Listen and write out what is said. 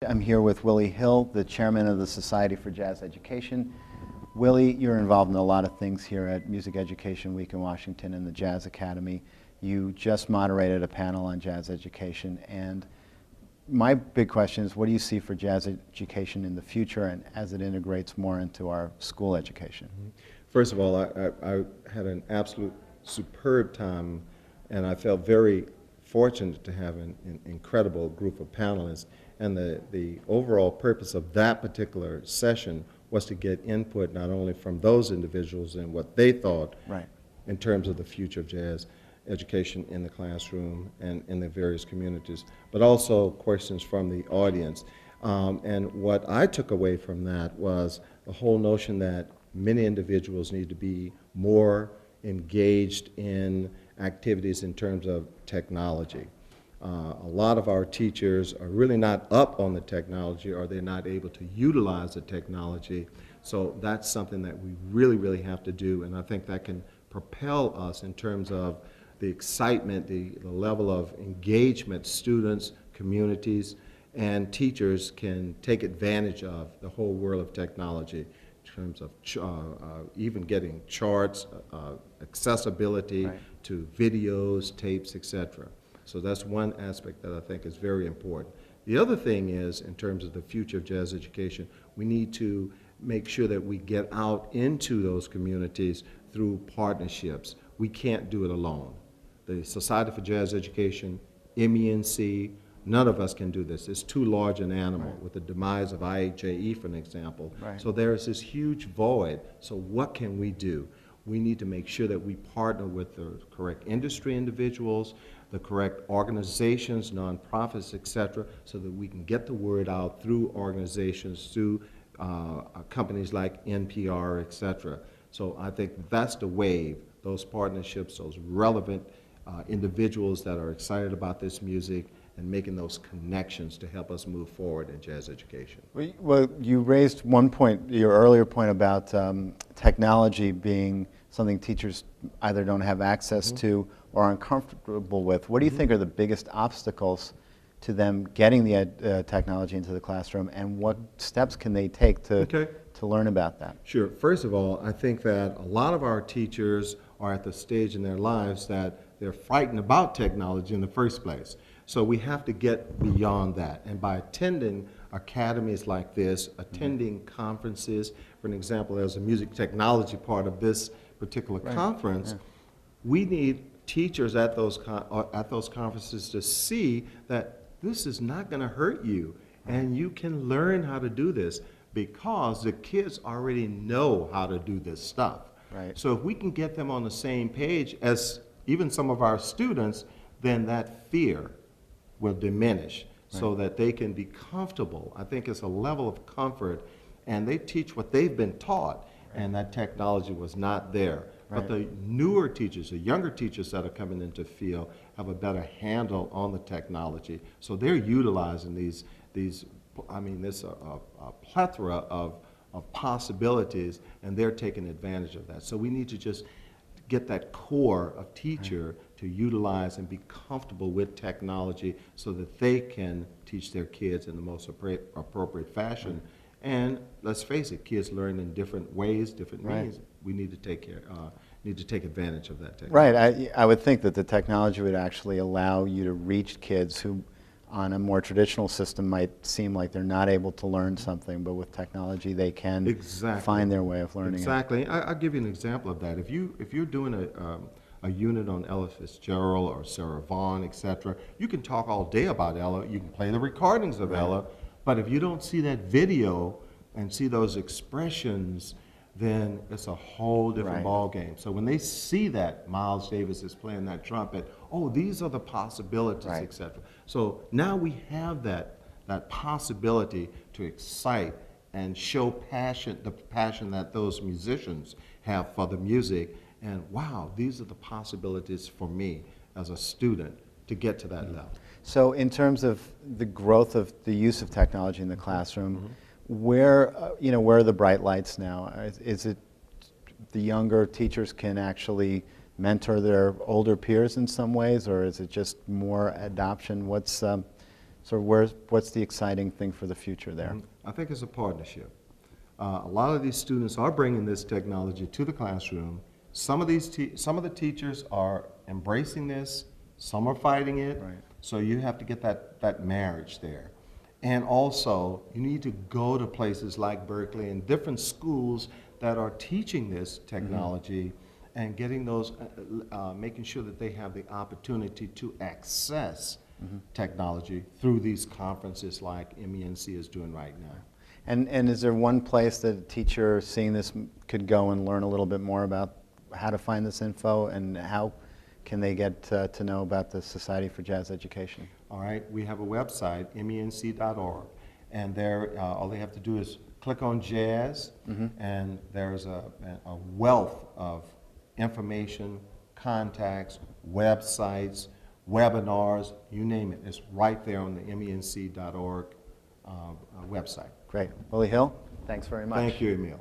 I'm here with Willie Hill, the chairman of the Society for Jazz Education. Willie, you're involved in a lot of things here at Music Education Week in Washington and the Jazz Academy. You just moderated a panel on jazz education, and my big question is, what do you see for jazz education in the future and as it integrates more into our school education? First of all, I had an absolute superb time, and I felt very fortunate to have an incredible group of panelists. And the overall purpose of that particular session was to get input not only from those individuals and what they thought in terms of the future of jazz education in the classroom and in the various communities, but also questions from the audience. And what I took away from that was the whole notion that many individuals need to be more engaged in activities in terms of technology. A lot of our teachers are really not up on the technology, or they're not able to utilize the technology. So that's something that we really have to do, and I think that can propel us in terms of the excitement, the level of engagement students, communities, and teachers can take advantage of the whole world of technology in terms of even getting charts, accessibility to videos, tapes, etc. So that's one aspect that I think is very important. The other thing is, in terms of the future of jazz education, we need to make sure that we get out into those communities through partnerships. We can't do it alone. The Society for Jazz Education, MENC, none of us can do this. It's too large an animal with the demise of IHAE, for an example. So there is this huge void. So what can we do? We need to make sure that we partner with the correct industry individuals, the correct organizations, nonprofits, etc., so that we can get the word out through organizations, through companies like NPR, etc. So I think that's the wave, those partnerships, those relevant individuals that are excited about this music and making those connections to help us move forward in jazz education. Well, you raised one point, your earlier point about technology being something teachers either don't have access to or are uncomfortable with. What do you think are the biggest obstacles to them getting the technology into the classroom, and what steps can they take to learn about that? Sure. First of all, I think that a lot of our teachers are at the stage in their lives that they're frightened about technology in the first place. So we have to get beyond that. And by attending academies like this, attending conferences, for an example, there's a music technology part of this particular conference, we need teachers at those conferences to see that this is not going to hurt you, and you can learn how to do this because the kids already know how to do this stuff. So if we can get them on the same page as even some of our students, then that fear will diminish so that they can be comfortable. I think it's a level of comfort, and they teach what they've been taught, and that technology was not there. But the newer teachers, the younger teachers that are coming into the field have a better handle on the technology. So they're utilizing these I mean, there's a plethora of possibilities, and they're taking advantage of that. So we need to just get that core of teacher to utilize and be comfortable with technology so that they can teach their kids in the most appropriate fashion. And let's face it, kids learn in different ways, different means. We need to take advantage of that technology. I would think that the technology would actually allow you to reach kids who on a more traditional system might seem like they're not able to learn something, but with technology they can find their way of learning it. I'll give you an example of that. If you're doing a unit on Ella Fitzgerald or Sarah Vaughan, etc., you can talk all day about Ella, you can play the recordings of Ella, but if you don't see that video and see those expressions, then it's a whole different ball game. So when they see that Miles Davis is playing that trumpet, oh, these are the possibilities, etc. So now we have that possibility to excite and show passion, the passion that those musicians have for the music. And wow, these are the possibilities for me as a student to get to that level. So in terms of the growth of the use of technology in the classroom, where are the bright lights now? Is it the younger teachers can actually mentor their older peers in some ways, or is it just more adoption? What's So what's the exciting thing for the future there? I think it's a partnership. A lot of these students are bringing this technology to the classroom. Some of the teachers are embracing this, some are fighting it. Right. So you have to get that marriage there. And also, you need to go to places like Berkeley and different schools that are teaching this technology and getting those, making sure that they have the opportunity to access technology through these conferences like MENC is doing right now. And is there one place that a teacher seeing this could go and learn a little bit more about how to find this info, and how can they get to know about the Society for Jazz Education? All right, we have a website, menc.org, and there, all they have to do is click on jazz, and there's a wealth of information, contacts, websites, webinars, you name it. It's right there on the menc.org website. Great. Willie Hill, thanks very much. Thank you, Emil.